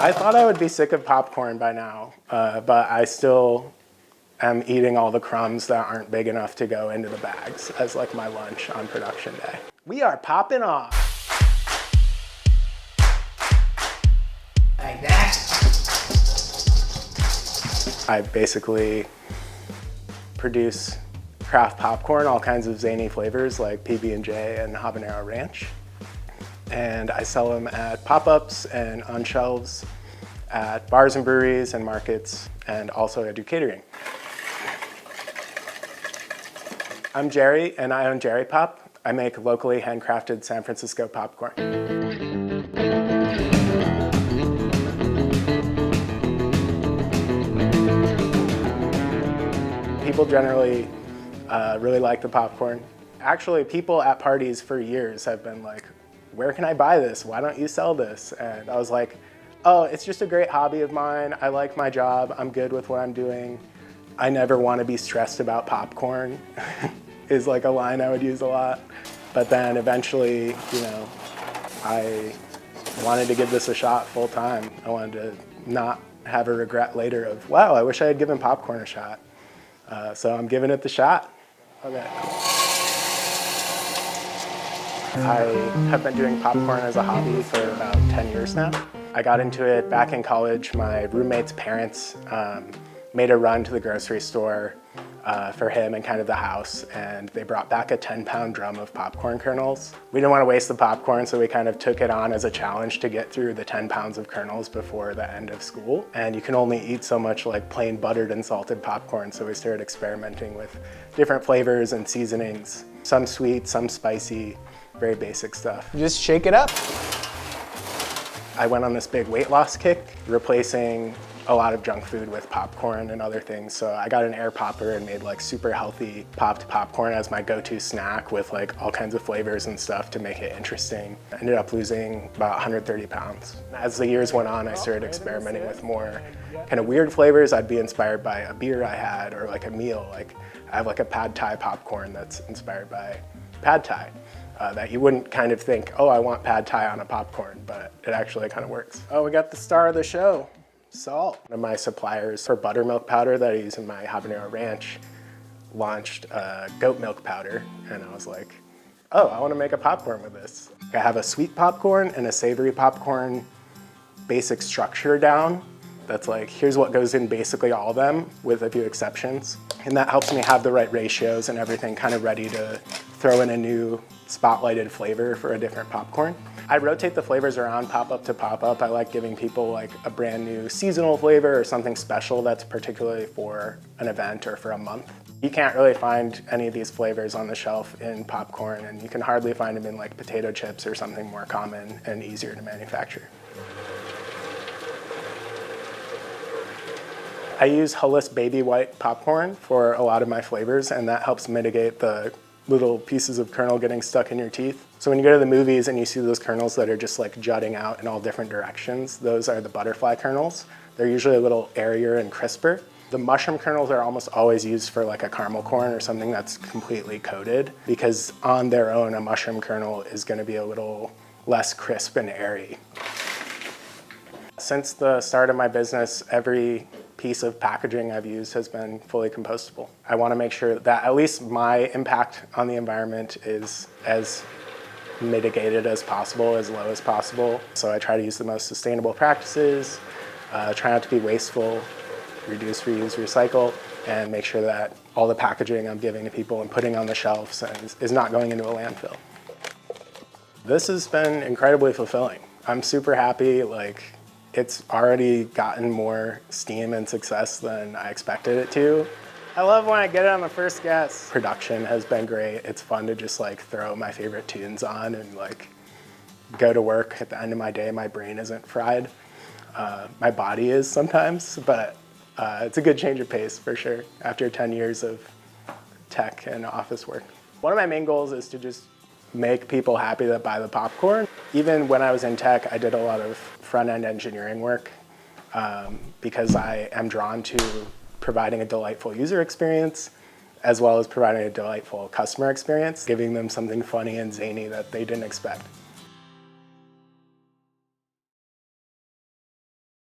I thought I would be sick of popcorn by now, but I still am eating all the crumbs that aren't big enough to go into the bags as like my lunch on production day. We are popping off. Like that. I basically produce craft popcorn, all kinds of zany flavors like PB&J and habanero ranch. And I sell them at pop-ups and on shelves at bars and breweries and markets, and also I do catering. I'm Jerry, and I own Jerrypop. I make locally handcrafted San Francisco popcorn. People generally really like the popcorn. Actually, people at parties for years have been like, where can I buy this? Why don't you sell this? And I was like, oh, it's just a great hobby of mine. I like my job. I'm good with what I'm doing. I never want to be stressed about popcorn is like a line I would use a lot. But then eventually, you know, I wanted to give this a shot full time. I wanted to not have a regret later of, wow, I wish I had given popcorn a shot. So I'm giving it the shot. Okay. I have been doing popcorn as a hobby for about 10 years now. I got into it back in college. My roommate's parents made a run to the grocery store for him and kind of the house, and they brought back a 10-pound drum of popcorn kernels. We didn't want to waste the popcorn, so we kind of took it on as a challenge to get through the 10 pounds of kernels before the end of school. And you can only eat so much like plain buttered and salted popcorn, so we started experimenting with different flavors and seasonings. Some sweet, some spicy, very basic stuff. Just shake it up. I went on this big weight loss kick, replacing a lot of junk food with popcorn and other things. So I got an air popper and made like super healthy popped popcorn as my go-to snack with like all kinds of flavors and stuff to make it interesting. I ended up losing about 130 pounds. As the years went on, I started experimenting with more kind of weird flavors. I'd be inspired by a beer I had or like a meal. Like I have like a pad thai popcorn that's inspired by pad thai. That you wouldn't kind of think, oh, I want pad thai on a popcorn, but it actually kind of works. Oh, we got the star of the show, salt. One of my suppliers for buttermilk powder that I use in my habanero ranch launched goat milk powder, and I was like, oh, I want to make a popcorn with this. I have a sweet popcorn and a savory popcorn basic structure down. That's like, here's what goes in basically all of them with a few exceptions. And that helps me have the right ratios and everything kind of ready to throw in a new spotlighted flavor for a different popcorn. I rotate the flavors around pop-up to pop-up. I like giving people like a brand new seasonal flavor or something special that's particularly for an event or for a month. You can't really find any of these flavors on the shelf in popcorn, and you can hardly find them in like potato chips or something more common and easier to manufacture. I use Hullis baby white popcorn for a lot of my flavors, and that helps mitigate the little pieces of kernel getting stuck in your teeth. So when you go to the movies and you see those kernels that are just like jutting out in all different directions, those are the butterfly kernels. They're usually a little airier and crisper. The mushroom kernels are almost always used for like a caramel corn or something that's completely coated, because on their own, a mushroom kernel is going to be a little less crisp and airy. Since the start of my business, every piece of packaging I've used has been fully compostable. I want to make sure that at least my impact on the environment is as mitigated as possible, as low as possible. So I try to use the most sustainable practices, try not to be wasteful, reduce, reuse, recycle, and make sure that all the packaging I'm giving to people and putting on the shelves is not going into a landfill. This has been incredibly fulfilling. I'm super happy. Like, it's already gotten more steam and success than I expected it to. I love when I get it on the first guess. Production has been great. It's fun to just like throw my favorite tunes on and like go to work. At the end of my day, my brain isn't fried. My body is sometimes, but it's a good change of pace for sure after 10 years of tech and office work. One of my main goals is to just make people happy that buy the popcorn. Even when I was in tech, I did a lot of front-end engineering work because I am drawn to providing a delightful user experience as well as providing a delightful customer experience, giving them something funny and zany that they didn't expect.